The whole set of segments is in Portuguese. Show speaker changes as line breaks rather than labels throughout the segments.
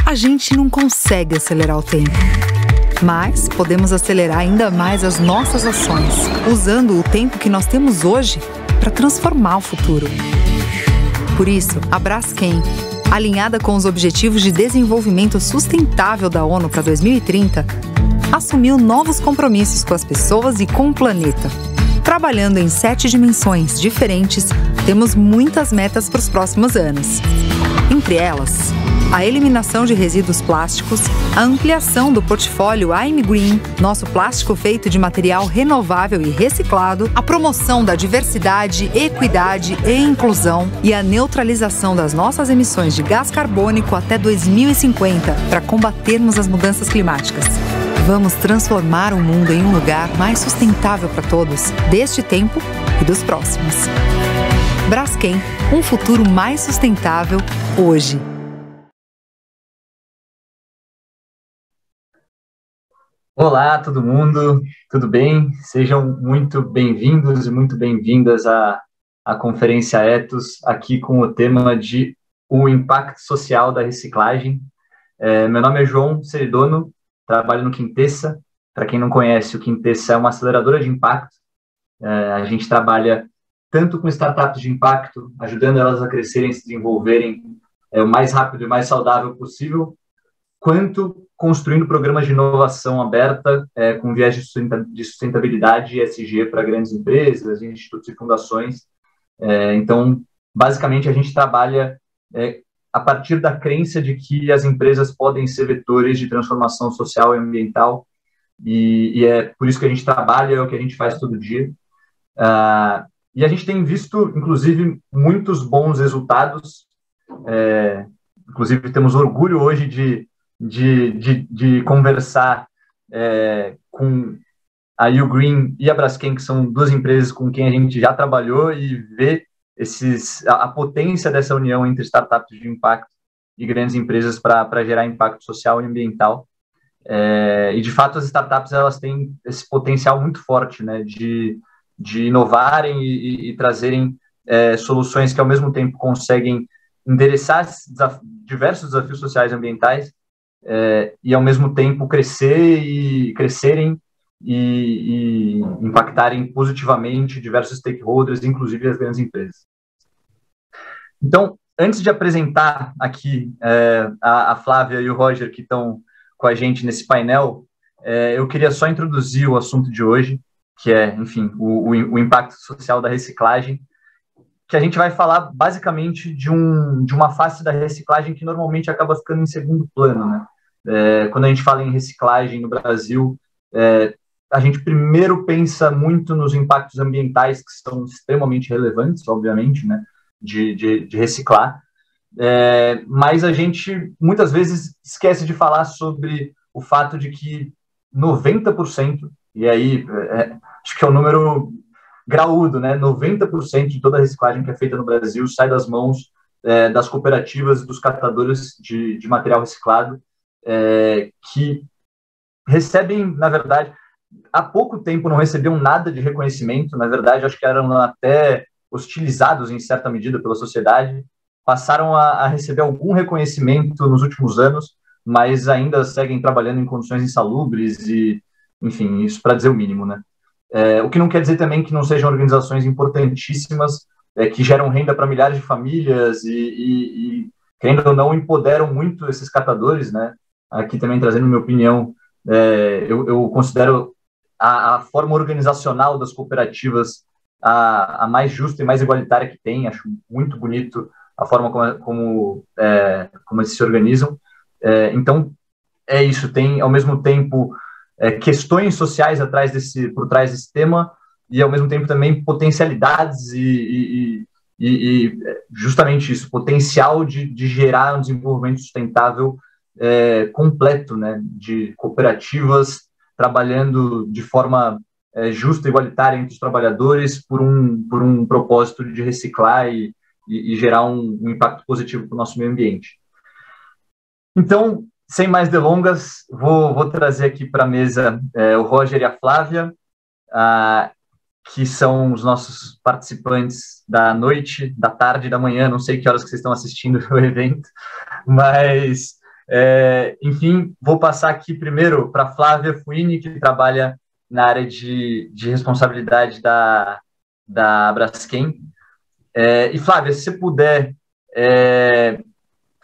A gente não consegue acelerar o tempo, mas podemos acelerar ainda mais as nossas ações, usando o tempo que nós temos hoje para transformar o futuro. Por isso, a Braskem, alinhada com os Objetivos de Desenvolvimento Sustentável da ONU para 2030, assumiu novos compromissos com as pessoas e com o planeta. Trabalhando em 7 dimensões diferentes, temos muitas metas para os próximos anos. Entre elas, a eliminação de resíduos plásticos, a ampliação do portfólio I'm Green, nosso plástico feito de material renovável e reciclado, a promoção da diversidade, equidade e inclusão e a neutralização das nossas emissões de gás carbônico até 2050 para combatermos as mudanças climáticas. Vamos transformar o mundo em um lugar mais sustentável para todos, deste tempo e dos próximos. Braskem, um futuro mais sustentável hoje.
Olá, todo mundo, tudo bem? Sejam muito bem-vindos e muito bem-vindas à Conferência Ethos, aqui com o tema de o impacto social da reciclagem. Meu nome é João Seridono, trabalho no Quintessa. Para quem não conhece, o Quintessa é uma aceleradora de impacto. A gente trabalha tanto com startups de impacto, ajudando elas a crescerem e se desenvolverem o mais rápido e mais saudável possível, quanto construindo programas de inovação aberta com viés de sustentabilidade e ESG para grandes empresas, institutos e fundações. Então, basicamente, a gente trabalha a partir da crença de que as empresas podem ser vetores de transformação social e ambiental, e é por isso que a gente trabalha, é o que a gente faz todo dia. E a gente tem visto, inclusive, muitos bons resultados. Inclusive, temos orgulho hoje de conversar com a Ugreen e a Braskem, que são duas empresas com quem a gente já trabalhou, e ver a potência dessa união entre startups de impacto e grandes empresas para gerar impacto social e ambiental. E, de fato, as startups elas têm esse potencial muito forte, né, de inovarem e trazerem soluções que, ao mesmo tempo, conseguem endereçar diversos desafios sociais e ambientais, e, ao mesmo tempo, crescerem e impactarem positivamente diversos stakeholders, inclusive as grandes empresas. Então, antes de apresentar aqui a Flávia e o Roger, que estão com a gente nesse painel, eu queria só introduzir o assunto de hoje, que é, enfim, o impacto social da reciclagem, que a gente vai falar basicamente de uma face da reciclagem que normalmente acaba ficando em segundo plano, né? Quando a gente fala em reciclagem no Brasil, a gente primeiro pensa muito nos impactos ambientais, que são extremamente relevantes, obviamente, né, de reciclar, mas a gente muitas vezes esquece de falar sobre o fato de que 90%, e aí acho que é um número graúdo, né? 90% de toda a reciclagem que é feita no Brasil sai das mãos das cooperativas e dos catadores de material reciclado, que recebem, na verdade, há pouco tempo não recebiam nada de reconhecimento. Na verdade, acho que eram até hostilizados em certa medida pela sociedade, passaram a receber algum reconhecimento nos últimos anos, mas ainda seguem trabalhando em condições insalubres e, enfim, isso para dizer o mínimo, né? O que não quer dizer também que não sejam organizações importantíssimas, que geram renda para milhares de famílias e querendo ou não, empoderam muito esses catadores, né? Aqui também trazendo minha opinião, eu considero a forma organizacional das cooperativas a mais justa e mais igualitária que tem. Acho muito bonito a forma como eles se organizam. Então, é isso, tem, ao mesmo tempo, questões sociais por trás desse tema, e, ao mesmo tempo, também potencialidades e justamente isso, potencial de gerar um desenvolvimento sustentável completo, né, de cooperativas trabalhando de forma justa e igualitária entre os trabalhadores por um propósito de reciclar e gerar um impacto positivo para o nosso meio ambiente. Então, sem mais delongas, vou trazer aqui para a mesa o Roger e a Flávia, que são os nossos participantes da noite, da tarde, da manhã, não sei que horas que vocês estão assistindo o evento, mas Enfim, vou passar aqui primeiro para Flávia Fuini, que trabalha na área de responsabilidade da Braskem. E Flávia, se você puder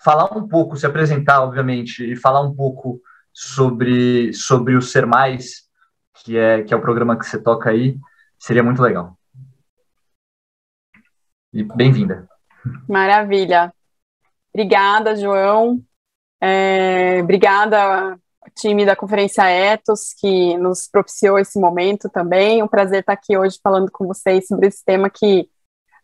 falar um pouco, se apresentar, obviamente, e falar um pouco sobre o Ser Mais, que é o programa que você toca aí, seria muito legal. E bem-vinda.
Maravilha. Obrigada, João. Obrigada, time da Conferência Ethos, que nos propiciou esse momento também. Um prazer estar aqui hoje falando com vocês sobre esse tema que,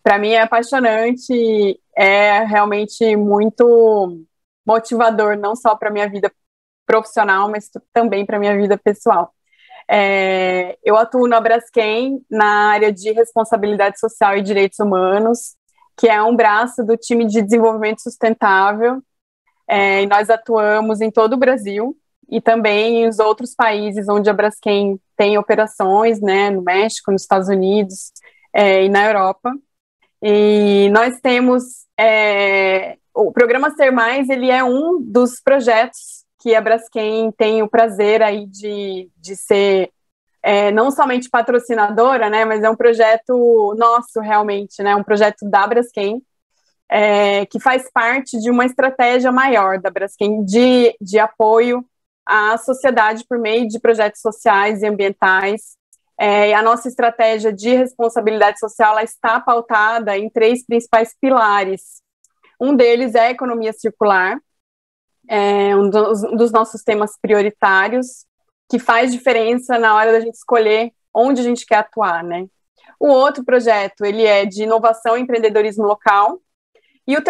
para mim, é apaixonante, é realmente muito motivador, não só para a minha vida profissional, mas também para a minha vida pessoal. Eu atuo na Braskem, na área de responsabilidade social e direitos humanos, que é um braço do time de desenvolvimento sustentável, e nós atuamos em todo o Brasil e também em os outros países onde a Braskem tem operações, né, no México, nos Estados Unidos e na Europa. E nós temos o programa Ser Mais, ele é um dos projetos que a Braskem tem o prazer aí de ser não somente patrocinadora, né, mas é um projeto nosso realmente, né, um projeto da Braskem, que faz parte de uma estratégia maior da Braskem de apoio à sociedade por meio de projetos sociais e ambientais. E a nossa estratégia de responsabilidade social, ela está pautada em 3 principais pilares. Um deles é a economia circular, um dos nossos temas prioritários, que faz diferença na hora da gente escolher onde a gente quer atuar, né? O outro projeto, ele é de inovação e empreendedorismo local, e o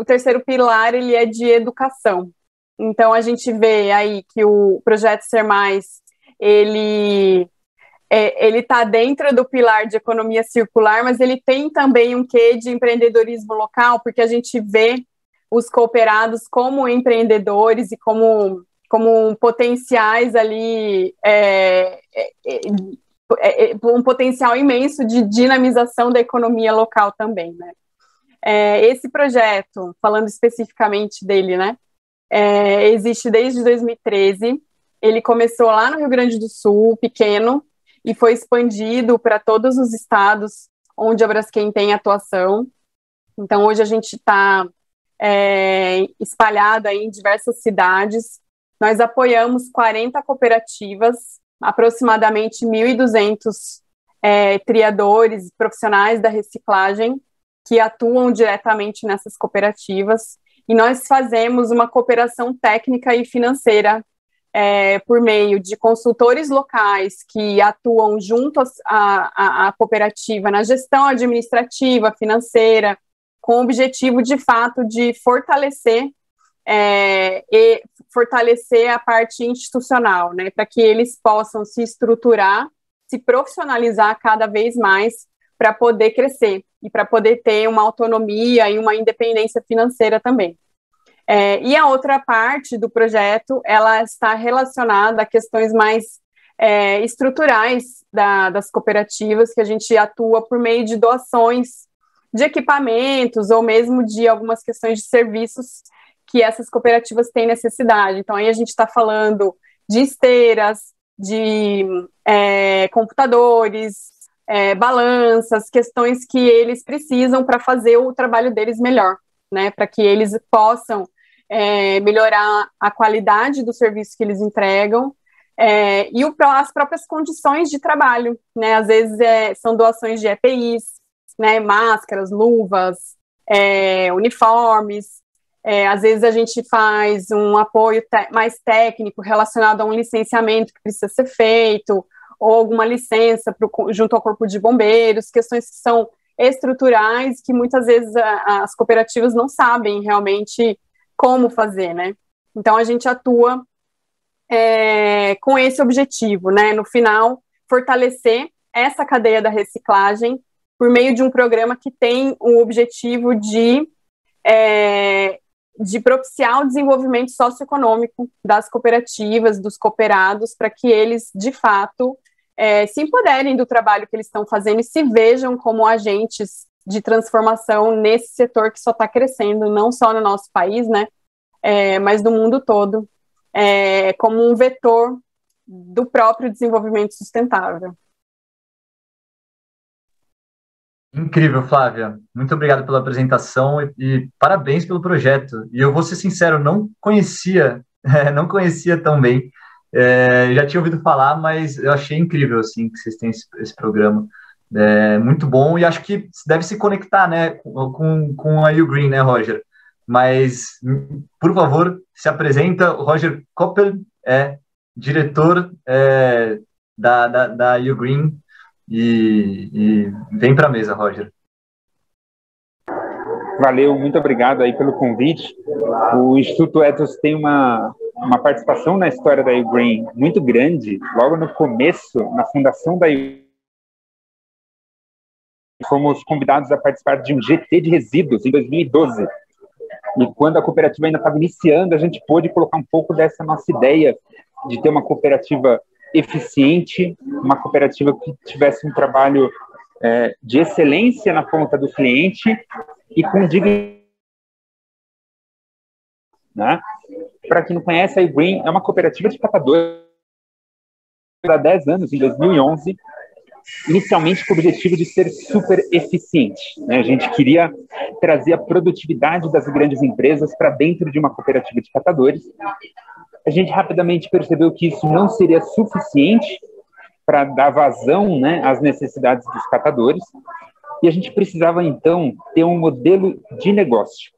terceiro pilar, ele é de educação. Então, a gente vê aí que o projeto Ser Mais, ele está dentro do pilar de economia circular, mas ele tem também um quê de empreendedorismo local, porque a gente vê os cooperados como empreendedores e como potenciais ali, um potencial imenso de dinamização da economia local também, né? Esse projeto, falando especificamente dele, né, existe desde 2013, ele começou lá no Rio Grande do Sul, pequeno, e foi expandido para todos os estados onde a Braskem tem atuação. Então, hoje a gente está espalhado aí em diversas cidades. Nós apoiamos 40 cooperativas, aproximadamente 1.200 triadores, profissionais da reciclagem, que atuam diretamente nessas cooperativas, e nós fazemos uma cooperação técnica e financeira por meio de consultores locais que atuam junto à cooperativa na gestão administrativa, financeira, com o objetivo, de fato, de fortalecer a parte institucional, né, para que eles possam se estruturar, se profissionalizar cada vez mais para poder crescer e para poder ter uma autonomia e uma independência financeira também. E a outra parte do projeto, ela está relacionada a questões mais estruturais das cooperativas, que a gente atua por meio de doações de equipamentos ou mesmo de algumas questões de serviços que essas cooperativas têm necessidade. Então, aí a gente está falando de esteiras, de computadores, balanças, questões que eles precisam para fazer o trabalho deles melhor, né, para que eles possam melhorar a qualidade do serviço que eles entregam e as próprias condições de trabalho, né, às vezes são doações de EPIs, né, máscaras, luvas, uniformes, às vezes a gente faz um apoio mais técnico relacionado a um licenciamento que precisa ser feito, ou alguma licença junto ao Corpo de Bombeiros, questões que são estruturais, que muitas vezes as cooperativas não sabem realmente como fazer, né? Então, a gente atua com esse objetivo, né? No final, fortalecer essa cadeia da reciclagem por meio de um programa que tem o objetivo de propiciar o desenvolvimento socioeconômico das cooperativas, dos cooperados, para que eles, de fato, se empoderem do trabalho que eles estão fazendo e se vejam como agentes de transformação nesse setor que só está crescendo, não só no nosso país, né, mas do mundo todo, como um vetor do próprio desenvolvimento sustentável.
Incrível, Flávia. Muito obrigado pela apresentação e parabéns pelo projeto. E eu vou ser sincero, não conhecia, não conhecia tão bem. Já tinha ouvido falar, mas eu achei incrível assim que vocês têm esse programa. Muito bom e acho que deve se conectar, né, com a Ugreen, né, Roger? Mas, por favor, se apresenta. O Roger Koppel é diretor da Ugreen. E vem para a mesa, Roger.
Valeu, muito obrigado aí pelo convite. O Instituto Ethos tem uma participação na história da Ugreen muito grande. Logo no começo, na fundação da Ugreen, fomos convidados a participar de um GT de resíduos em 2012. E quando a cooperativa ainda estava iniciando, a gente pôde colocar um pouco dessa nossa ideia de ter uma cooperativa eficiente, uma cooperativa que tivesse um trabalho de excelência na ponta do cliente e com dignidade. Né? Para quem não conhece, a Ugreen é uma cooperativa de catadores há 10 anos, em 2011, inicialmente com o objetivo de ser super eficiente. Né? A gente queria trazer a produtividade das grandes empresas para dentro de uma cooperativa de catadores. A gente rapidamente percebeu que isso não seria suficiente para dar vazão, né, às necessidades dos catadores, e a gente precisava, então, ter um modelo de negócio.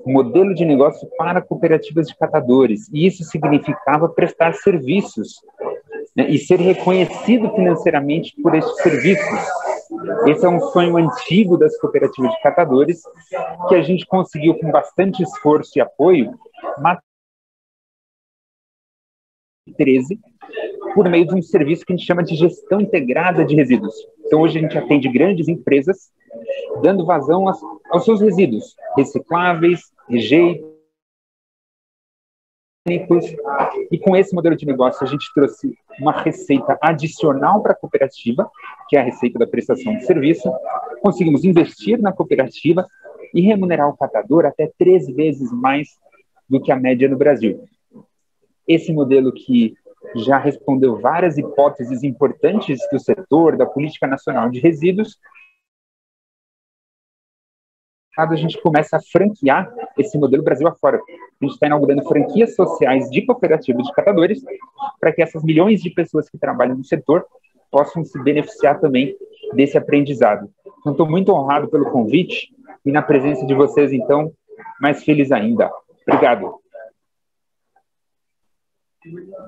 Um modelo de negócio para cooperativas de catadores, e isso significava prestar serviços, né, e ser reconhecido financeiramente por esses serviços. Esse é um sonho antigo das cooperativas de catadores, que a gente conseguiu, com bastante esforço e apoio, 13, por meio de um serviço que a gente chama de gestão integrada de resíduos. Então, hoje a gente atende grandes empresas, dando vazão aos seus resíduos recicláveis, rejeitos, e com esse modelo de negócio a gente trouxe uma receita adicional para a cooperativa, que é a receita da prestação de serviço. Conseguimos investir na cooperativa e remunerar o catador até 13 vezes mais do que a média no Brasil. Esse modelo que já respondeu várias hipóteses importantes do setor, da política nacional de resíduos, a gente começa a franquear esse modelo Brasil afora. A gente está inaugurando franquias sociais de cooperativas de catadores para que essas milhões de pessoas que trabalham no setor possam se beneficiar também desse aprendizado. Então, estou muito honrado pelo convite e na presença de vocês, então, mais feliz ainda. Obrigado.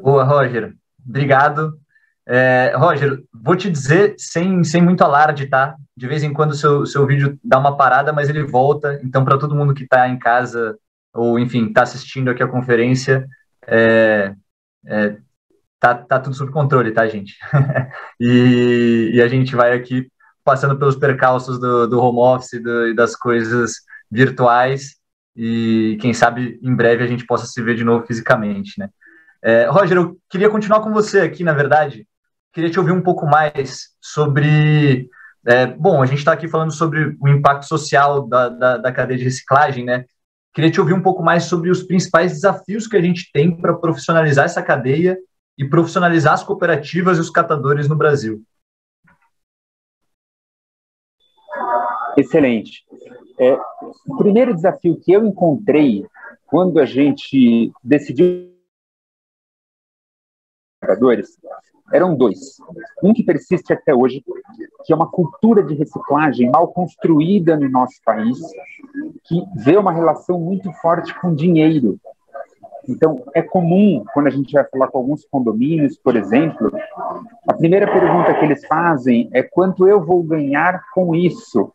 Boa, Roger. Obrigado. Roger, vou te dizer, sem muito alarde, tá? De vez em quando o seu vídeo dá uma parada, mas ele volta. Então, para todo mundo que está em casa, ou, enfim, está assistindo aqui a conferência, tá tudo sob controle, tá, gente? e a gente vai aqui passando pelos percalços do home office e das coisas virtuais, e quem sabe em breve a gente possa se ver de novo fisicamente, né? Roger, eu queria continuar com você aqui, na verdade. Queria te ouvir um pouco mais sobre... bom, a gente está aqui falando sobre o impacto social da cadeia de reciclagem, né? Queria te ouvir um pouco mais sobre os principais desafios que a gente tem para profissionalizar essa cadeia e profissionalizar as cooperativas e os catadores no Brasil.
Excelente. O primeiro desafio que eu encontrei quando a gente decidiu eram dois. Um que persiste até hoje, que é uma cultura de reciclagem mal construída no nosso país, que vê uma relação muito forte com dinheiro. Então, é comum, quando a gente vai falar com alguns condomínios, por exemplo, a primeira pergunta que eles fazem é quanto eu vou ganhar com isso,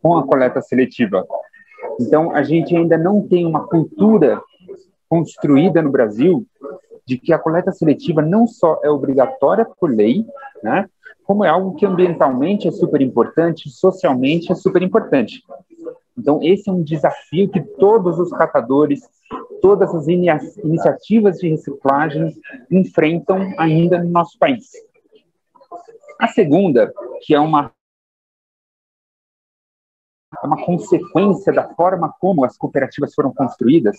com a coleta seletiva. Então, a gente ainda não tem uma cultura construída no Brasil de que a coleta seletiva não só é obrigatória por lei, né, como é algo que ambientalmente é super importante, socialmente é super importante. Então, esse é um desafio que todos os catadores, todas as iniciativas de reciclagem enfrentam ainda no nosso país. A segunda, que é uma consequência da forma como as cooperativas foram construídas,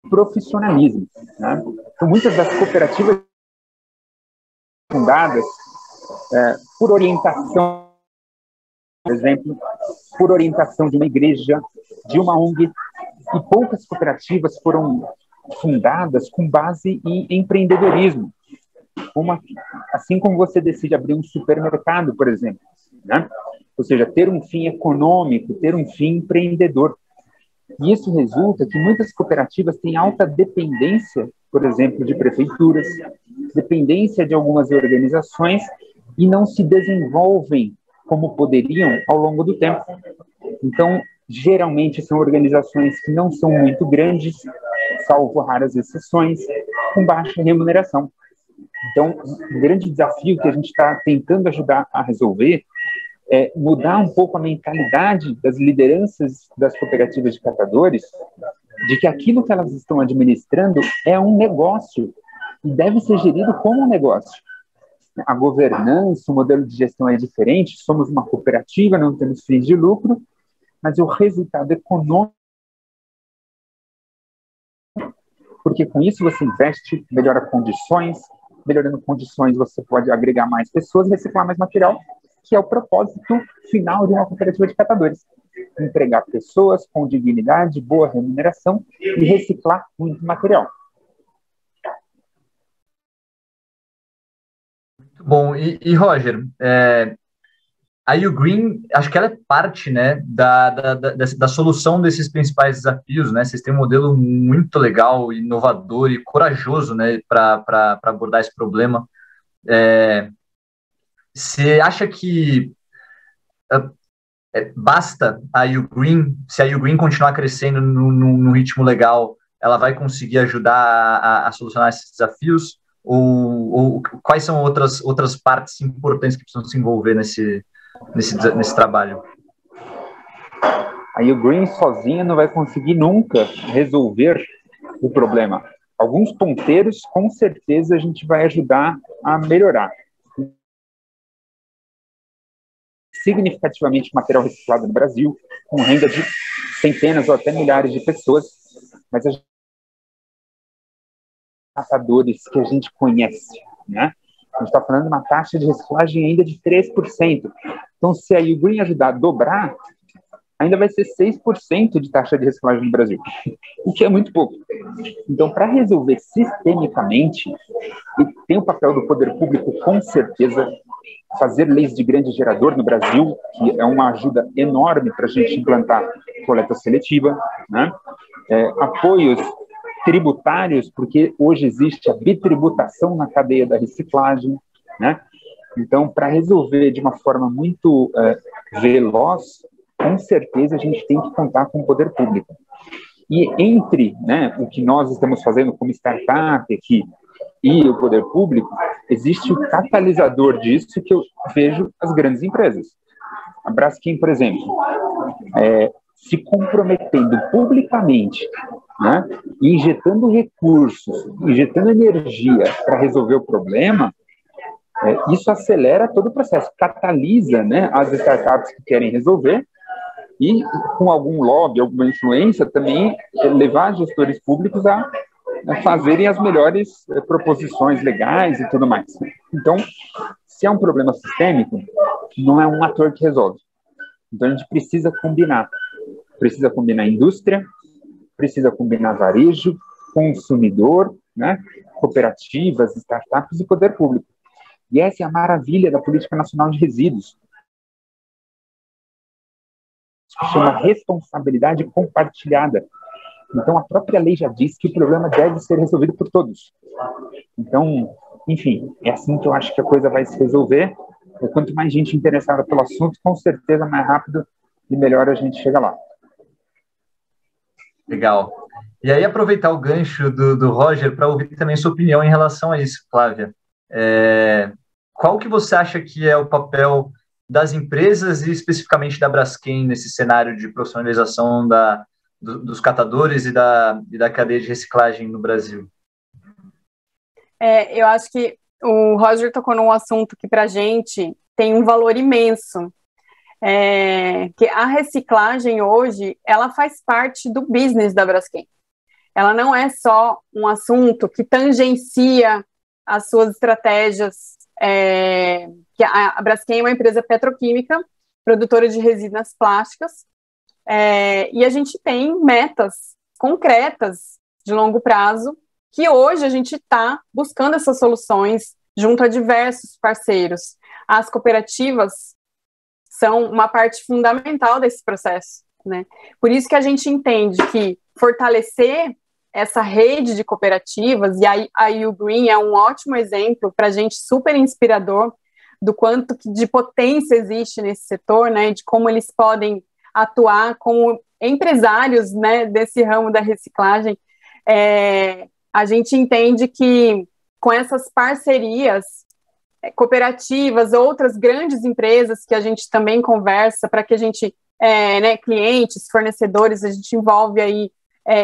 profissionalismo, né? Então, muitas das cooperativas fundadas por orientação, por exemplo, por orientação de uma igreja, de uma ONG, e poucas cooperativas foram fundadas com base em empreendedorismo. Assim como você decide abrir um supermercado, por exemplo, né? Ou seja, ter um fim econômico, ter um fim empreendedor. E isso resulta que muitas cooperativas têm alta dependência, por exemplo, de prefeituras, dependência de algumas organizações, e não se desenvolvem como poderiam ao longo do tempo. Então, geralmente são organizações que não são muito grandes, salvo raras exceções, com baixa remuneração. Então, um grande desafio que a gente está tentando ajudar a resolver é mudar um pouco a mentalidade das lideranças das cooperativas de catadores, de que aquilo que elas estão administrando é um negócio e deve ser gerido como um negócio. A governança, o modelo de gestão é diferente, somos uma cooperativa, não temos fins de lucro, mas o resultado econômico, porque com isso você investe, melhora condições, melhorando condições você pode agregar mais pessoas, reciclar mais material, que é o propósito final de uma cooperativa de catadores. Empregar pessoas com dignidade, boa remuneração e reciclar muito material.
Muito bom. E Roger, a Ugreen, acho que ela é parte, né, da solução desses principais desafios, né? Vocês têm um modelo muito legal, inovador e corajoso, né, para abordar esse problema. Você acha que basta a Ugreen, se a Ugreen continuar crescendo num ritmo legal, ela vai conseguir ajudar a solucionar esses desafios? Ou quais são outras partes importantes que precisam se envolver nesse trabalho?
A Ugreen sozinha não vai conseguir nunca resolver o problema. Alguns ponteiros, com certeza, a gente vai ajudar a melhorar significativamente material reciclado no Brasil, com renda de centenas ou até milhares de pessoas, mas a gente catadores que a gente conhece, né? A gente está falando de uma taxa de reciclagem ainda de 3%. Então, se a Ugreen ajudar a dobrar, ainda vai ser 6% de taxa de reciclagem no Brasil, o que é muito pouco. Então, para resolver sistemicamente, e tem o papel do poder público, com certeza, fazer leis de grande gerador no Brasil, que é uma ajuda enorme para a gente implantar coleta seletiva, né? Apoios tributários, porque hoje existe a bitributação na cadeia da reciclagem, né? Então, para resolver de uma forma muito veloz, com certeza a gente tem que contar com o poder público. E entre, né, o que nós estamos fazendo como startup aqui e o poder público, existe o catalisador disso que eu vejo as grandes empresas. A Braskem, por exemplo, se comprometendo publicamente, né, injetando recursos, injetando energia para resolver o problema, isso acelera todo o processo, catalisa, né, as startups que querem resolver e, com algum lobby, alguma influência, também levar gestores públicos a fazerem as melhores proposições legais e tudo mais. Então, se é um problema sistêmico, não é um ator que resolve. Então, a gente precisa combinar. Precisa combinar indústria, precisa combinar varejo, consumidor, né, cooperativas, startups e poder público. E essa é a maravilha da Política Nacional de Resíduos. Isso chama responsabilidade compartilhada. Então, a própria lei já diz que o problema deve ser resolvido por todos. Então, enfim, é assim que eu acho que a coisa vai se resolver. Quanto mais gente interessada pelo assunto, com certeza mais rápido e melhor a gente chega lá.
Legal. E aí, aproveitar o gancho do Roger para ouvir também sua opinião em relação a isso, Flávia. Qual que você acha que é o papel das empresas e especificamente da Braskem nesse cenário de profissionalização dos catadores e da cadeia de reciclagem no Brasil?
Eu acho que o Roger tocou num assunto que para a gente tem um valor imenso, que a reciclagem hoje, ela faz parte do business da Braskem. ela não é só um assunto que tangencia as suas estratégias, que a Braskem é uma empresa petroquímica, produtora de resinas plásticas, e a gente tem metas concretas de longo prazo, que hoje a gente está buscando essas soluções junto a diversos parceiros. As cooperativas são uma parte fundamental desse processo, né? Por isso que a gente entende que fortalecer essa rede de cooperativas, e a U Green é um ótimo exemplo para a gente, super inspirador, do quanto de potência existe nesse setor, né, de como eles podem atuar como empresários, né, desse ramo da reciclagem. A gente entende que com essas parcerias, cooperativas, outras grandes empresas que a gente também conversa, para que a gente, clientes, fornecedores, a gente envolve aí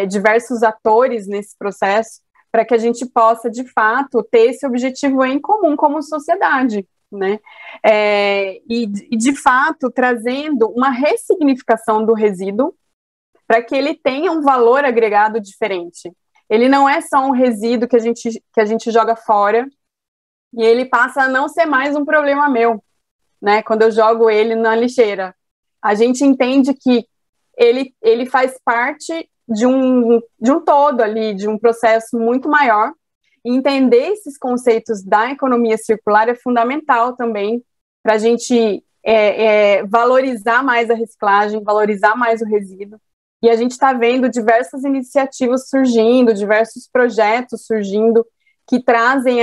diversos atores nesse processo, para que a gente possa, de fato, ter esse objetivo em comum como sociedade, né? E, de fato, trazendo uma ressignificação do resíduo para que ele tenha um valor agregado diferente. Ele não é só um resíduo que a gente joga fora e ele passa a não ser mais um problema meu, né? Quando eu jogo ele na lixeira. A gente entende que ele faz parte de um todo ali, de um processo muito maior. E entender esses conceitos da economia circular é fundamental também para a gente valorizar mais a reciclagem, valorizar mais o resíduo. E a gente está vendo diversas iniciativas surgindo, diversos projetos surgindo que trazem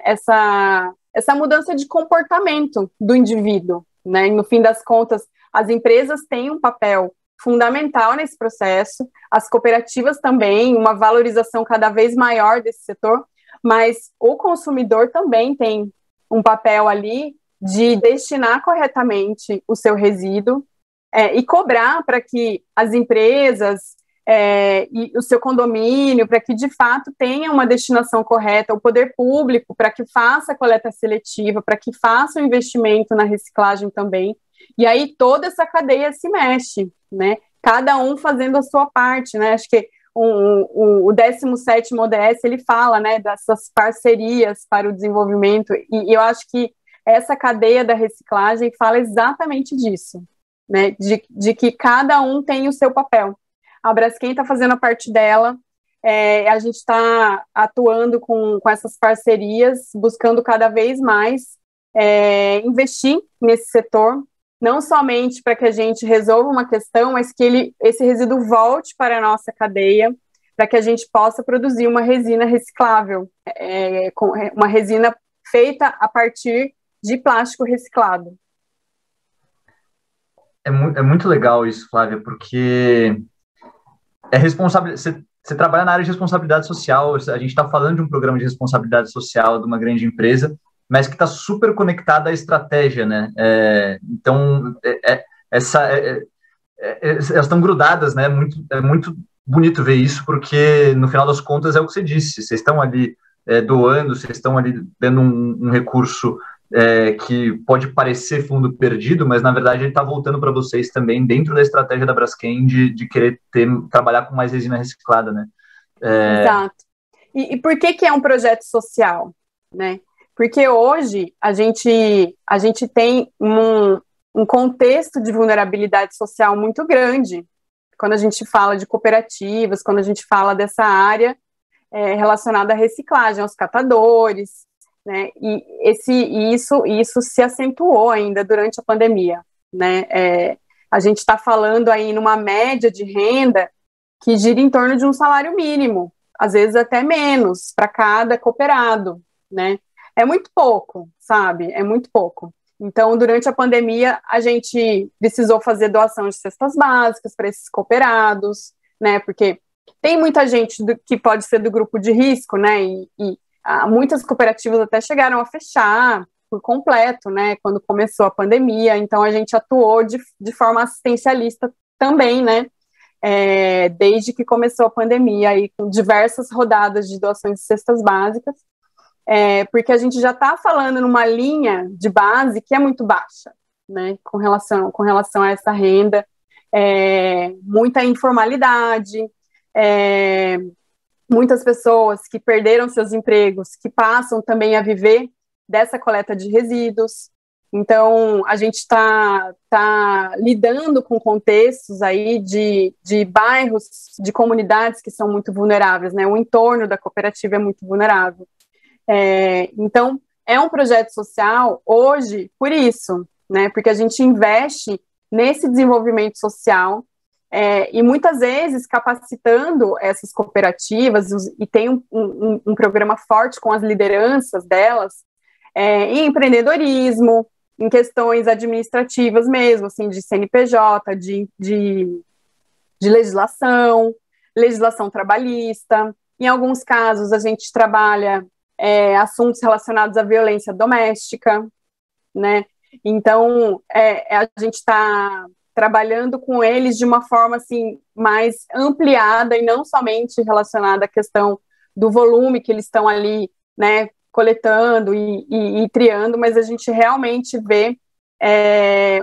essa mudança de comportamento do indivíduo, né? E, no fim das contas, as empresas têm um papel fundamental nesse processo, as cooperativas também, uma valorização cada vez maior desse setor, mas o consumidor também tem um papel ali de destinar corretamente o seu resíduo e cobrar para que as empresas e o seu condomínio, para que de fato tenha uma destinação correta, o poder público, para que faça a coleta seletiva, para que faça o investimento na reciclagem também. E aí toda essa cadeia se mexe, né? Cada um fazendo a sua parte, né? Acho que o 17º ODS, ele fala, né, dessas parcerias para o desenvolvimento, e eu acho que essa cadeia da reciclagem fala exatamente disso, né? De que cada um tem o seu papel. A Braskem está fazendo a parte dela, a gente está atuando com essas parcerias, buscando cada vez mais investir nesse setor, não somente para que a gente resolva uma questão, mas que esse resíduo volte para a nossa cadeia, para que a gente possa produzir uma resina reciclável, uma resina feita a partir de plástico reciclado.
É muito legal isso, Flávia, porque você trabalha na área de responsabilidade social, a gente está falando de um programa de responsabilidade social de uma grande empresa, mas que está super conectada à estratégia, né? Então, elas estão grudadas, né? É muito bonito ver isso, porque, no final das contas, é o que você disse, vocês estão ali doando, vocês estão ali dando um recurso que pode parecer fundo perdido, mas, na verdade, ele está voltando para vocês também, dentro da estratégia da Braskem, de querer trabalhar com mais resina reciclada, né?
Exato. E por que é um projeto social, né? Porque hoje a gente tem um contexto de vulnerabilidade social muito grande quando a gente fala de cooperativas, quando a gente fala dessa área relacionada à reciclagem, aos catadores, né? E isso se acentuou ainda durante a pandemia, né? A gente está falando aí numa média de renda que gira em torno de um salário mínimo, às vezes até menos, para cada cooperado, né? É muito pouco, sabe? É muito pouco. Então, durante a pandemia, a gente precisou fazer doação de cestas básicas para esses cooperados, né? Porque tem muita gente que pode ser do grupo de risco, né? E muitas cooperativas até chegaram a fechar por completo, né? Quando começou a pandemia. Então, a gente atuou de forma assistencialista também, né? Desde que começou a pandemia, aí, com diversas rodadas de doações de cestas básicas. Porque a gente já está falando numa linha de base que é muito baixa, né, com relação a essa renda, muita informalidade, muitas pessoas que perderam seus empregos, que passam também a viver dessa coleta de resíduos. Então, a gente está lidando com contextos aí de bairros, de comunidades que são muito vulneráveis, né? O entorno da cooperativa é muito vulnerável. Então, é um projeto social hoje por isso, né? Porque a gente investe nesse desenvolvimento social e muitas vezes capacitando essas cooperativas e tem um programa forte com as lideranças delas em empreendedorismo, em questões administrativas mesmo, assim, de CNPJ, de legislação trabalhista. Em alguns casos, a gente trabalha assuntos relacionados à violência doméstica, né? Então, a gente está trabalhando com eles de uma forma, assim, mais ampliada e não somente relacionada à questão do volume que eles estão ali, né, coletando e triando, mas a gente realmente vê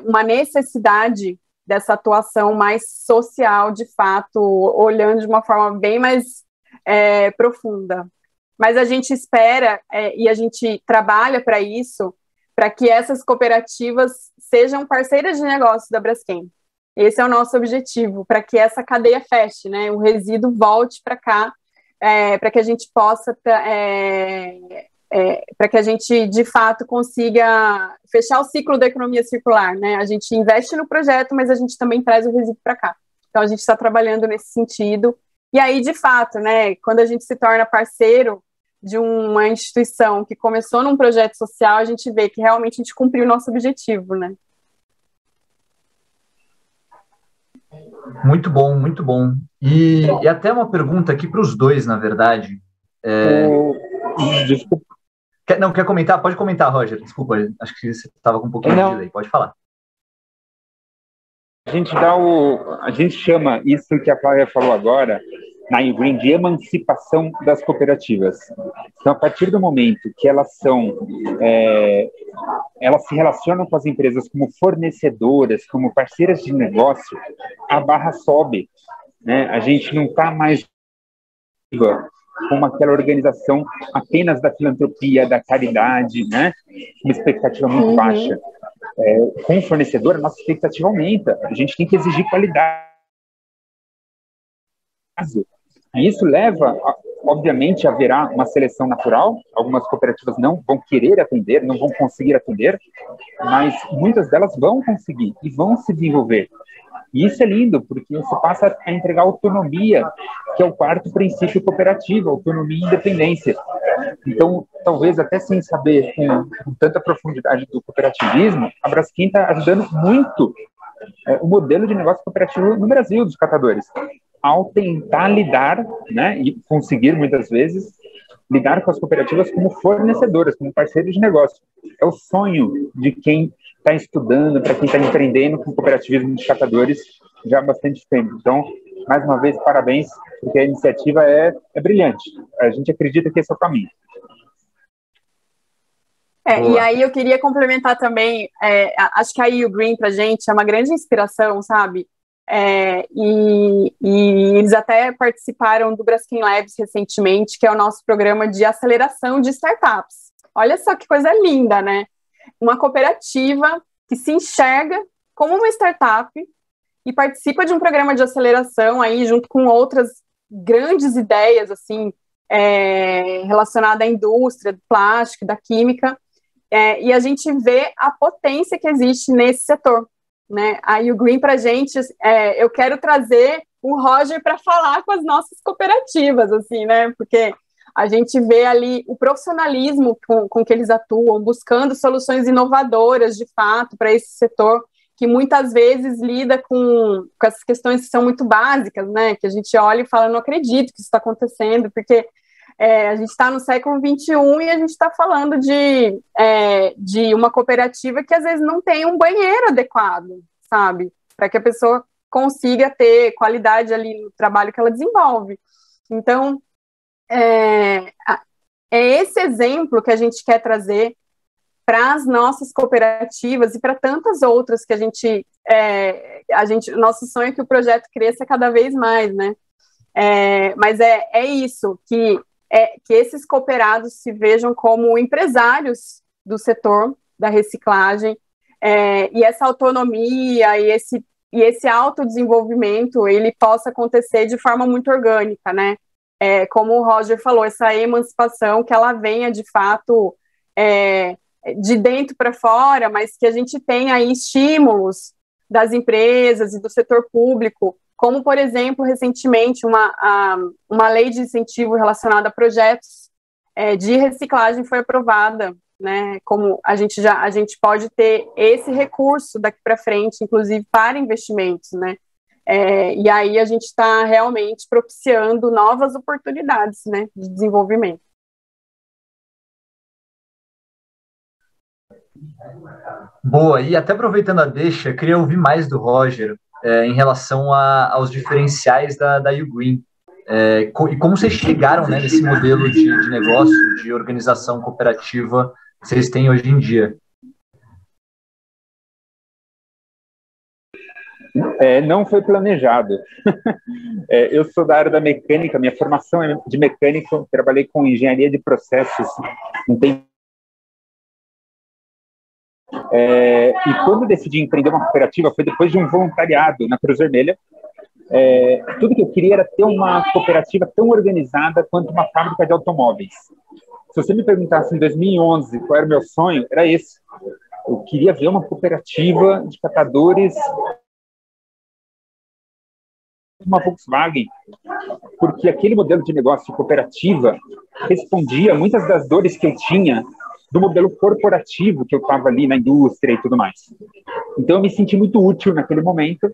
uma necessidade dessa atuação mais social, de fato, olhando de uma forma bem mais profunda. Mas a gente espera e a gente trabalha para isso, para que essas cooperativas sejam parceiras de negócios da Braskem. Esse é o nosso objetivo, para que essa cadeia feche, né? O resíduo volte para cá, para que a gente possa para que a gente, de fato, consiga fechar o ciclo da economia circular, né? A gente investe no projeto, mas a gente também traz o resíduo para cá. Então, a gente está trabalhando nesse sentido. E aí, de fato, né, quando a gente se torna parceiro de uma instituição que começou num projeto social, a gente vê que realmente a gente cumpriu o nosso objetivo, né?
Muito bom, muito bom. E até uma pergunta aqui para os dois, na verdade.
Desculpa.
Quer comentar? Pode comentar, Roger. Desculpa, acho que você estava com um pouquinho de delay. Pode falar.
A gente chama isso que a Flávia falou agora, na Green, de emancipação das cooperativas. Então, a partir do momento que elas se relacionam com as empresas como fornecedoras, como parceiras de negócio, a barra sobe, né? A gente não está mais como aquela organização apenas da filantropia, da caridade, né? Uma expectativa muito baixa. Com o fornecedor, a nossa expectativa aumenta. A gente tem que exigir qualidade. E isso leva, obviamente, haverá uma seleção natural. Algumas cooperativas não vão querer atender, não vão conseguir atender, mas muitas delas vão conseguir e vão se desenvolver. E isso é lindo, porque você passa a entregar autonomia, que é o quarto princípio cooperativo, autonomia e independência. Então, talvez até sem saber com tanta profundidade do cooperativismo, a Braskem está ajudando muito o modelo de negócio cooperativo no Brasil, dos catadores, ao tentar lidar, né, e conseguir muitas vezes, lidar com as cooperativas como fornecedoras, como parceiros de negócio. É o sonho de quem está estudando, para quem está empreendendo com o cooperativismo de catadores já há bastante tempo. Então, mais uma vez, parabéns, porque a iniciativa é brilhante. A gente acredita que esse é o caminho.
E aí eu queria complementar também, acho que a EU Green para a gente é uma grande inspiração, sabe? E eles até participaram do Braskem Labs recentemente, que é o nosso programa de aceleração de startups. Olha só que coisa linda, né? Uma cooperativa que se enxerga como uma startup e participa de um programa de aceleração aí junto com outras grandes ideias assim relacionadas à indústria do plástico, da química, e a gente vê a potência que existe nesse setor, né? A EU Green para a gente, eu quero trazer o Roger para falar com as nossas cooperativas, assim, né? Porque a gente vê ali o profissionalismo com que eles atuam, buscando soluções inovadoras, de fato, para esse setor, que muitas vezes lida com essas questões que são muito básicas, né? Que a gente olha e fala, não acredito que isso está acontecendo, porque a gente está no século XXI e a gente está falando de uma cooperativa que às vezes não tem um banheiro adequado, sabe? Para que a pessoa consiga ter qualidade ali no trabalho que ela desenvolve. Então, é esse exemplo que a gente quer trazer para as nossas cooperativas e para tantas outras que nosso sonho é que o projeto cresça cada vez mais, né? Mas é isso, que esses cooperados se vejam como empresários do setor da reciclagem, e essa autonomia e esse autodesenvolvimento, ele possa acontecer de forma muito orgânica, né? Como o Roger falou, essa emancipação, que ela venha, de fato, de dentro para fora, mas que a gente tenha aí estímulos das empresas e do setor público, como, por exemplo, recentemente, uma lei de incentivo relacionada a projetos de reciclagem foi aprovada, né? Como a gente pode ter esse recurso daqui para frente, inclusive para investimentos, né? E aí a gente está realmente propiciando novas oportunidades, né, de desenvolvimento.
Boa, e até aproveitando a deixa, queria ouvir mais do Roger em relação aos diferenciais da Ugreen. E como vocês chegaram, né, nesse modelo de negócio, de organização cooperativa que vocês têm hoje em dia?
Não foi planejado. Eu sou da área da mecânica, minha formação é de mecânico, trabalhei com engenharia de processos um tempo. E quando eu decidi empreender uma cooperativa, foi depois de um voluntariado na Cruz Vermelha. Tudo que eu queria era ter uma cooperativa tão organizada quanto uma fábrica de automóveis. Se você me perguntasse em 2011 qual era o meu sonho, era esse. Eu queria ver uma cooperativa de catadores, uma Volkswagen, porque aquele modelo de negócio de cooperativa respondia a muitas das dores que eu tinha do modelo corporativo que eu estava ali na indústria e tudo mais. Então eu me senti muito útil naquele momento,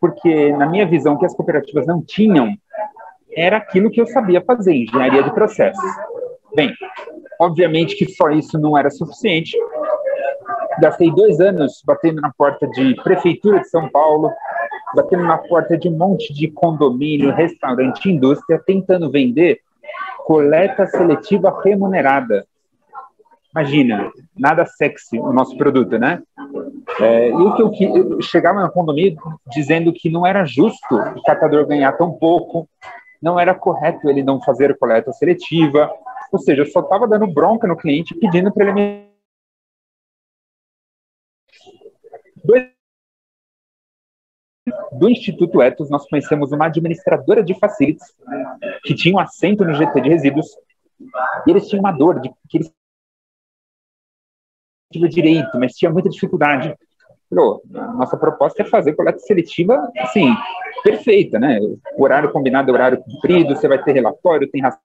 porque na minha visão o que as cooperativas não tinham era aquilo que eu sabia fazer, engenharia de processos. Bem, obviamente que só isso não era suficiente. Gastei 2 anos batendo na porta de prefeitura de São Paulo, batendo na porta de um monte de condomínio, restaurante, indústria, tentando vender coleta seletiva remunerada. Imagina, nada sexy o nosso produto, né? E o que eu chegava no condomínio dizendo que não era justo o catador ganhar tão pouco, não era correto ele não fazer coleta seletiva, ou seja, eu só estava dando bronca no cliente pedindo para ele me... Do Instituto Ethos, nós conhecemos uma administradora de facilities que tinha um assento no GT de resíduos, e eles tinham uma dor de que eles tinham direito, mas tinha muita dificuldade. Falou, nossa proposta é fazer coleta seletiva, assim, perfeita, né? O horário combinado é horário cumprido, você vai ter relatório, tem ração.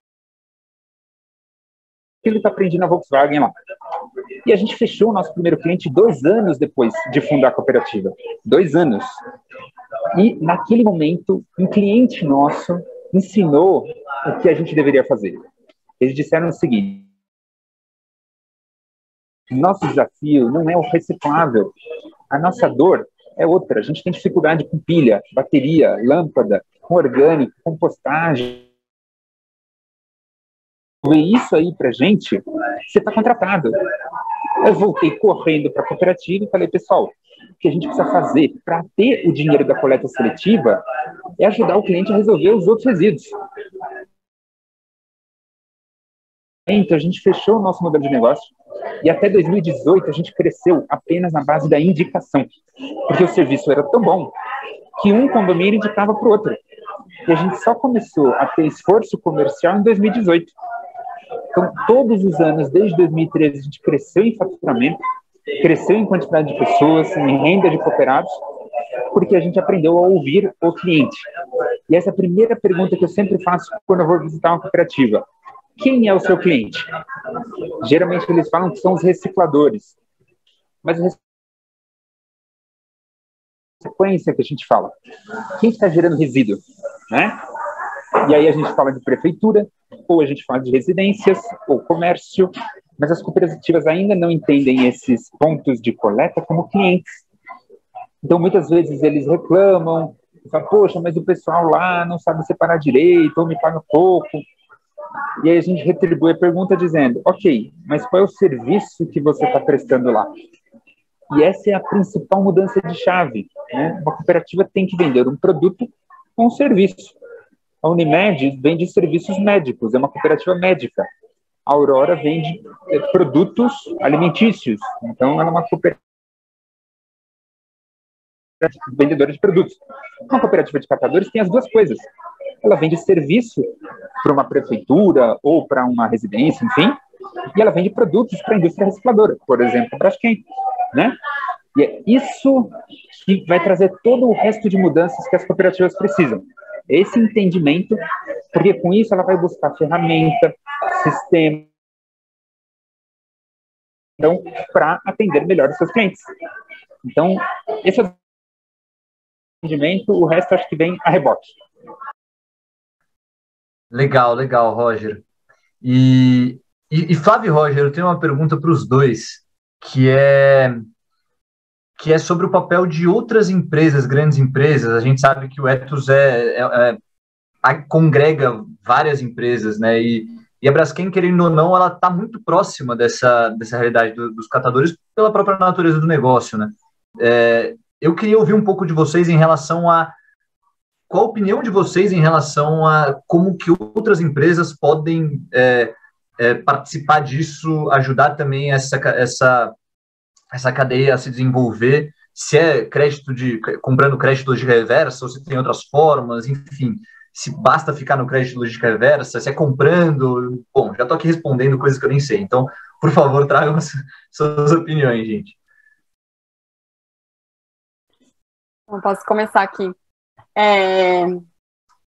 Ele está aprendendo na Volkswagen lá. E a gente fechou o nosso primeiro cliente 2 anos depois de fundar a cooperativa. 2 anos. E, naquele momento, um cliente nosso ensinou o que a gente deveria fazer. Eles disseram o seguinte: nosso desafio não é o reciclável. A nossa dor é outra. A gente tem dificuldade com pilha, bateria, lâmpada, com orgânico, compostagem. Ver isso aí pra gente, você está contratado. Eu voltei correndo para a cooperativa e falei, pessoal, o que a gente precisa fazer para ter o dinheiro da coleta seletiva é ajudar o cliente a resolver os outros resíduos. Então, a gente fechou o nosso modelo de negócio e até 2018 a gente cresceu apenas na base da indicação, porque o serviço era tão bom que um condomínio indicava para o outro. E a gente só começou a ter esforço comercial em 2018. Então, todos os anos, desde 2013, a gente cresceu em faturamento, cresceu em quantidade de pessoas, em renda de cooperados, porque a gente aprendeu a ouvir o cliente. E essa é a primeira pergunta que eu sempre faço quando eu vou visitar uma cooperativa. Quem é o seu cliente? Geralmente eles falam que são os recicladores. Mas a sequência que a gente fala, quem está gerando resíduo, né? E aí a gente fala de prefeitura, ou a gente fala de residências, ou comércio, mas as cooperativas ainda não entendem esses pontos de coleta como clientes. Então, muitas vezes eles reclamam, falam, poxa, mas o pessoal lá não sabe separar direito, ou me paga pouco. E aí a gente retribui a pergunta dizendo, ok, mas qual é o serviço que você está prestando lá? E essa é a principal mudança de chave, né? Uma cooperativa tem que vender um produto ou um serviço. A Unimed vende serviços médicos, é uma cooperativa médica. A Aurora vende produtos alimentícios, então ela é uma cooperativa vendedora de produtos. Uma cooperativa de catadores tem as duas coisas. Ela vende serviço para uma prefeitura ou para uma residência, enfim, e ela vende produtos para a indústria recicladora, por exemplo, a Braskem, né? E é isso que vai trazer todo o resto de mudanças que as cooperativas precisam. Esse entendimento, porque com isso ela vai buscar ferramenta, sistema, então, para atender melhor os seus clientes. Então, esse é o entendimento, o resto acho que vem a rebote.
Legal, legal, Roger. E Flávio e Roger, eu tenho uma pergunta para os dois, que é sobre o papel de outras empresas, grandes empresas. A gente sabe que o Ethos congrega várias empresas, né? E a Braskem, querendo ou não, ela está muito próxima dessa realidade dos catadores pela própria natureza do negócio, né? Eu queria ouvir um pouco de vocês em relação a qual a opinião de vocês em relação a como que outras empresas podem participar disso, ajudar também essa cadeia a se desenvolver, se é comprando crédito logística reversa, ou se tem outras formas, enfim, se basta ficar no crédito logística reversa, se é comprando. Bom, já estou aqui respondendo coisas que eu nem sei, então, por favor, tragam suas opiniões, gente.
Eu posso começar aqui.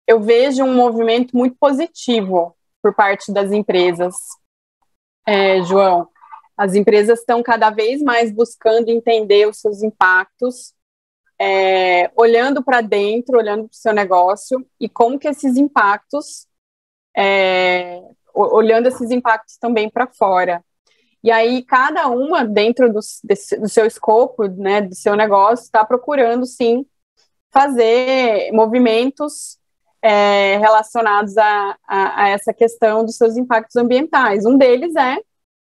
Eu vejo um movimento muito positivo por parte das empresas, João. As empresas estão cada vez mais buscando entender os seus impactos, olhando para dentro, olhando para o seu negócio e como que esses impactos, olhando esses impactos também para fora. E aí, cada uma, dentro do seu escopo, né, do seu negócio, está procurando, sim, fazer movimentos relacionados a essa questão dos seus impactos ambientais. Um deles é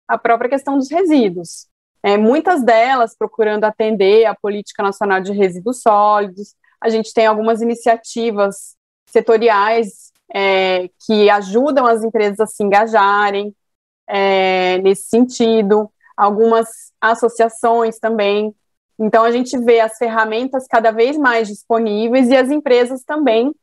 a própria questão dos resíduos. Muitas delas procurando atender a Política Nacional de Resíduos Sólidos. A gente tem algumas iniciativas setoriais que ajudam as empresas a se engajarem nesse sentido, algumas associações também. Então, a gente vê as ferramentas cada vez mais disponíveis e as empresas também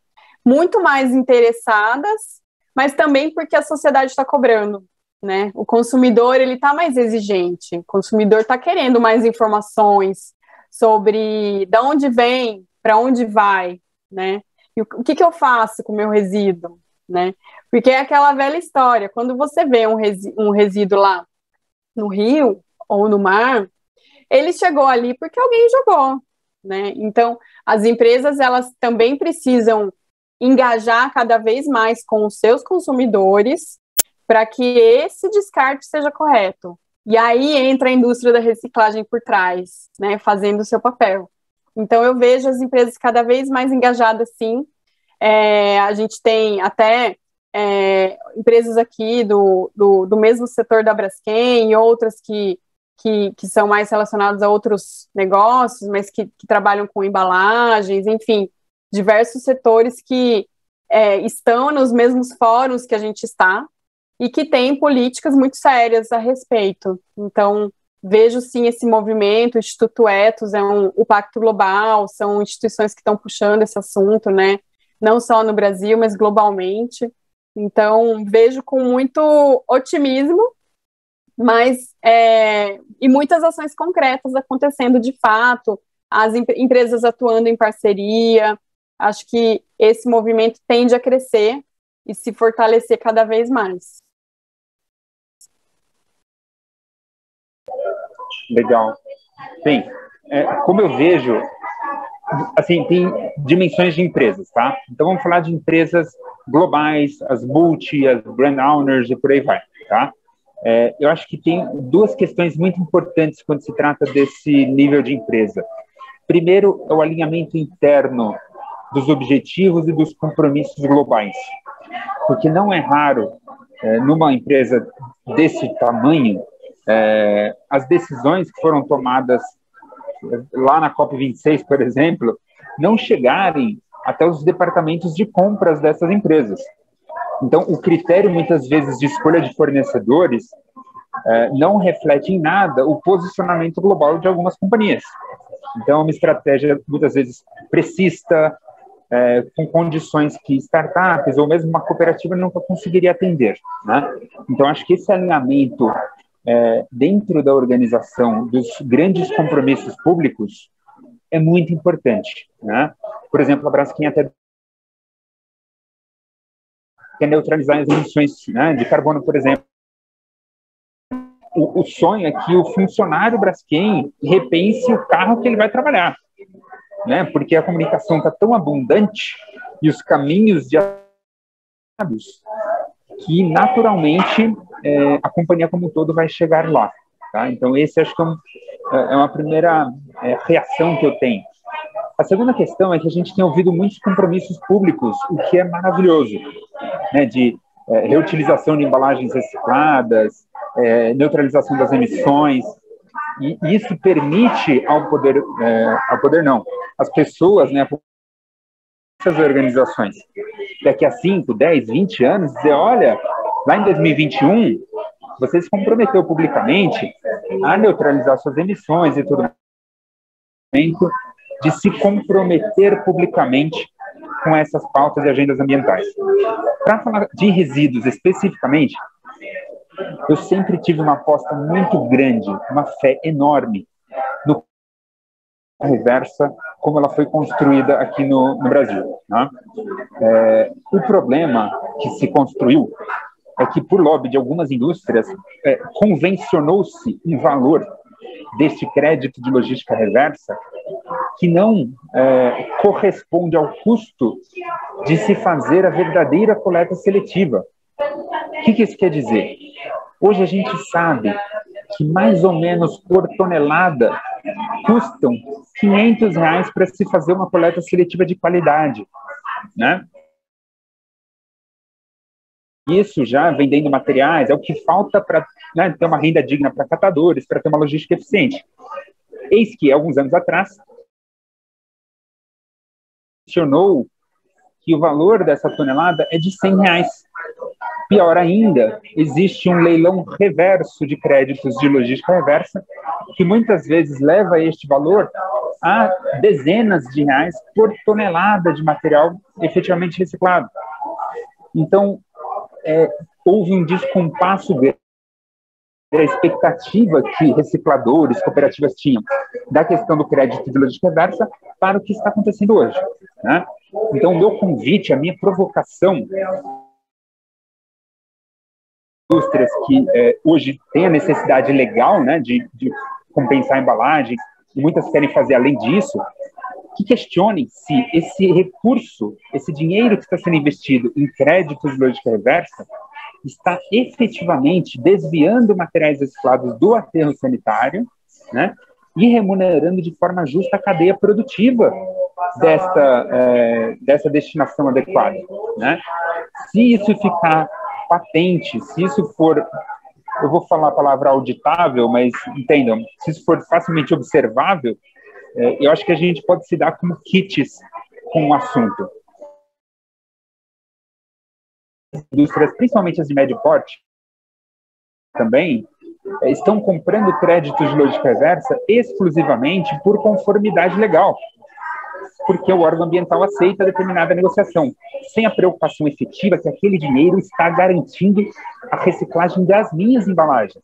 muito mais interessadas, mas também porque a sociedade está cobrando, né? O consumidor, ele está mais exigente, o consumidor está querendo mais informações sobre de onde vem, para onde vai, né? E o que eu faço com o meu resíduo, né? Porque é aquela velha história, quando você vê um resíduo lá no rio ou no mar, ele chegou ali porque alguém jogou, né? Então, as empresas, elas também precisam engajar cada vez mais com os seus consumidores para que esse descarte seja correto. E aí entra a indústria da reciclagem por trás, né, fazendo o seu papel. Então, eu vejo as empresas cada vez mais engajadas, sim. A gente tem até empresas aqui do mesmo setor da Braskem e outras que são mais relacionadas a outros negócios, mas que trabalham com embalagens, enfim, diversos setores que estão nos mesmos fóruns que a gente está e que têm políticas muito sérias a respeito. Então, vejo sim esse movimento. O Instituto Ethos o Pacto Global, são instituições que estão puxando esse assunto, né? Não só no Brasil, mas globalmente. Então, vejo com muito otimismo, mas e muitas ações concretas acontecendo de fato, as empresas atuando em parceria. Acho que esse movimento tende a crescer e se fortalecer cada vez mais.
Legal. Bem, como eu vejo, assim, tem dimensões de empresas, tá? Então vamos falar de empresas globais, as multi, as brand owners e por aí vai, tá? Eu acho que tem duas questões muito importantes quando se trata desse nível de empresa. Primeiro, é o alinhamento interno dos objetivos e dos compromissos globais. Porque não é raro, numa empresa desse tamanho, as decisões que foram tomadas lá na COP26, por exemplo, não chegarem até os departamentos de compras dessas empresas. Então, o critério, muitas vezes, de escolha de fornecedores não reflete em nada o posicionamento global de algumas companhias. Então, é uma estratégia, muitas vezes, precista, com condições que startups ou mesmo uma cooperativa nunca conseguiria atender, né? Então, acho que esse alinhamento dentro da organização dos grandes compromissos públicos é muito importante, né? Por exemplo, a Braskem até quer neutralizar as emissões, né, de carbono, por exemplo. O sonho é que o funcionário Braskem repense o carro que ele vai trabalhar, né? Porque a comunicação está tão abundante e os caminhos de que naturalmente a companhia como um todo vai chegar lá, tá? Então esse acho que é uma primeira reação que eu tenho. A segunda questão é que a gente tem ouvido muitos compromissos públicos, o que é maravilhoso, né? De reutilização de embalagens recicladas, neutralização das emissões, e isso permite ao poder não, as pessoas, né, essas organizações, daqui a 5, 10, 20 anos, dizer, olha, lá em 2021, você se comprometeu publicamente a neutralizar suas emissões e tudo mais, de se comprometer publicamente com essas pautas e agendas ambientais. Para falar de resíduos especificamente, eu sempre tive uma aposta muito grande, uma fé enorme no reversa, como ela foi construída aqui no Brasil, né? O problema que se construiu é que, por lobby de algumas indústrias, convencionou-se um valor deste crédito de logística reversa que não corresponde ao custo de se fazer a verdadeira coleta seletiva. O que isso quer dizer? Hoje a gente sabe que mais ou menos por tonelada custam R$ 500 para se fazer uma coleta seletiva de qualidade, né? Isso já vendendo materiais é o que falta para, né, ter uma renda digna para catadores, para ter uma logística eficiente. Eis que, alguns anos atrás, mencionou que o valor dessa tonelada é de R$ 100. Pior ainda, existe um leilão reverso de créditos de logística reversa, que muitas vezes leva este valor a dezenas de reais por tonelada de material efetivamente reciclado. Então, houve um descompasso da expectativa que recicladores, cooperativas tinham da questão do crédito de logística reversa para o que está acontecendo hoje, né? Então, o meu convite, a minha provocação, indústrias que hoje têm a necessidade legal, né, de compensar a embalagem, e muitas querem fazer além disso, que questionem se esse recurso, esse dinheiro que está sendo investido em créditos de logística reversa, está efetivamente desviando materiais reciclados do aterro sanitário, né, e remunerando de forma justa a cadeia produtiva dessa destinação adequada, né? Se isso ficar patente, se isso for, eu vou falar a palavra auditável, mas entendam, se isso for facilmente observável, eu acho que a gente pode se dar como kits com o assunto. As indústrias, principalmente as de médio porte, também estão comprando créditos de logística reversa exclusivamente por conformidade legal, porque o órgão ambiental aceita determinada negociação, sem a preocupação efetiva que aquele dinheiro está garantindo a reciclagem das minhas embalagens,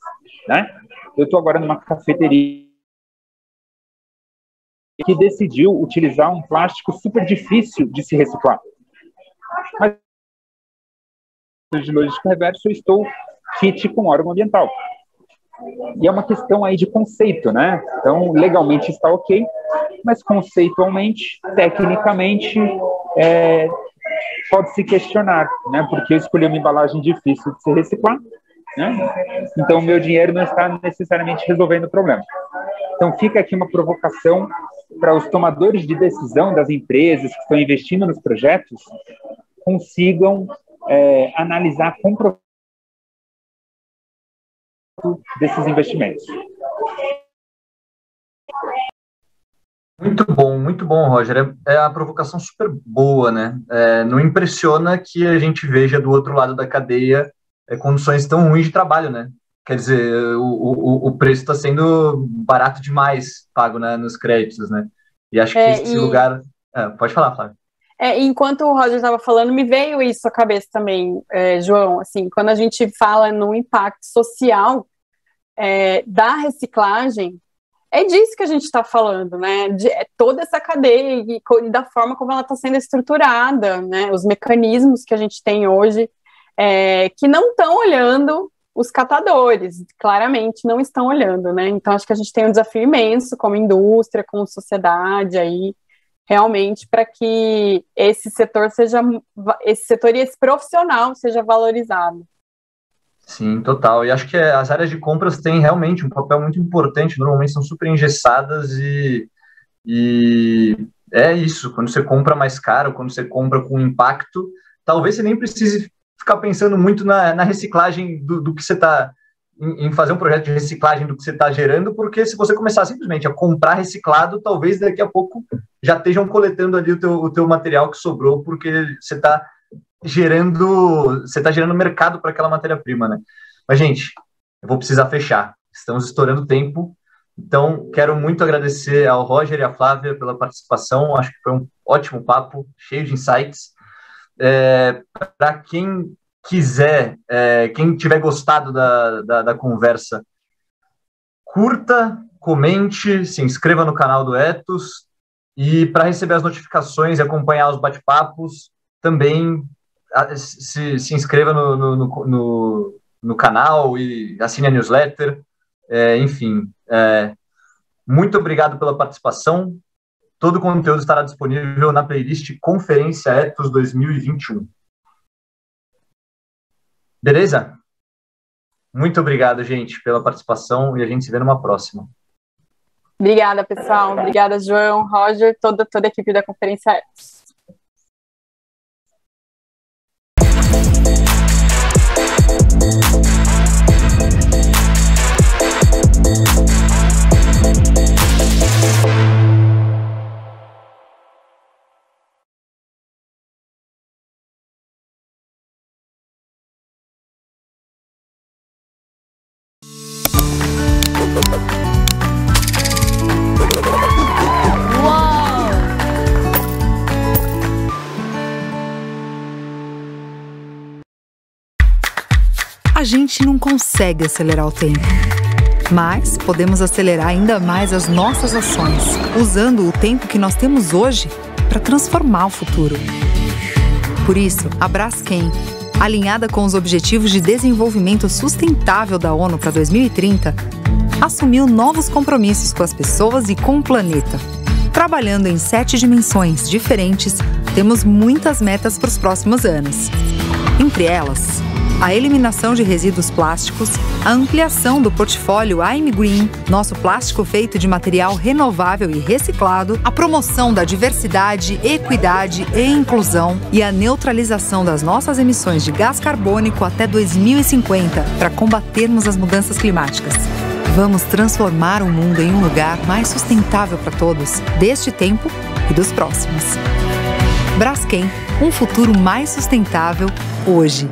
né? Eu estou agora numa cafeteria que decidiu utilizar um plástico super difícil de se reciclar. Mas de logística reversa eu estou kit com órgão ambiental. E é uma questão aí de conceito, né? Então, legalmente está ok, mas conceitualmente, tecnicamente, pode se questionar, né? Porque eu escolhi uma embalagem difícil de se reciclar, né? Então, o meu dinheiro não está necessariamente resolvendo o problema. Então, fica aqui uma provocação para os tomadores de decisão das empresas que estão investindo nos projetos consigam analisar com desses investimentos.
Muito bom, Roger. É a provocação super boa, né? Não impressiona que a gente veja do outro lado da cadeia condições tão ruins de trabalho, né? Quer dizer, o preço está sendo barato demais pago, né, nos créditos, né? E acho que esse lugar... pode falar, Flávia.
Enquanto o Roger estava falando, me veio isso à cabeça também, João, assim, quando a gente fala no impacto social da reciclagem, é disso que a gente está falando, né? De toda essa cadeia e da forma como ela está sendo estruturada, né? Os mecanismos que a gente tem hoje que não estão olhando os catadores, claramente não estão olhando, né? Então acho que a gente tem um desafio imenso como indústria, como sociedade aí, realmente, para que esse setor e esse profissional seja valorizado.
Sim, total. E acho que as áreas de compras têm realmente um papel muito importante, normalmente são super engessadas e é isso, quando você compra mais caro, quando você compra com impacto, talvez você nem precise ficar pensando muito na reciclagem do que você está, em fazer um projeto de reciclagem do que você está gerando, porque se você começar simplesmente a comprar reciclado, talvez daqui a pouco já estejam coletando ali o teu material que sobrou, porque você está gerando mercado para aquela matéria-prima, né? Mas, gente, eu vou precisar fechar. Estamos estourando o tempo. Então, quero muito agradecer ao Roger e à Flávia pela participação. Acho que foi um ótimo papo, cheio de insights. Para quem quiser, quem tiver gostado da conversa, curta, comente, se inscreva no canal do Ethos. E para receber as notificações e acompanhar os bate-papos, também se inscreva no canal e assine a newsletter. Enfim, muito obrigado pela participação. Todo o conteúdo estará disponível na playlist Conferência Ethos 2021. Beleza? Muito obrigado, gente, pela participação e a gente se vê numa próxima.
Obrigada, pessoal. Obrigada, João, Roger, toda a equipe da Conferência Ethos.
A gente não consegue acelerar o tempo, mas podemos acelerar ainda mais as nossas ações, usando o tempo que nós temos hoje para transformar o futuro. Por isso, a Braskem, alinhada com os Objetivos de Desenvolvimento Sustentável da ONU para 2030, assumiu novos compromissos com as pessoas e com o planeta. Trabalhando em 7 dimensões diferentes, temos muitas metas para os próximos anos. Entre elas, a eliminação de resíduos plásticos, a ampliação do portfólio I'm Green, nosso plástico feito de material renovável e reciclado, a promoção da diversidade, equidade e inclusão e a neutralização das nossas emissões de gás carbônico até 2050 para combatermos as mudanças climáticas. Vamos transformar o mundo em um lugar mais sustentável para todos, deste tempo e dos próximos. Braskem, um futuro mais sustentável hoje.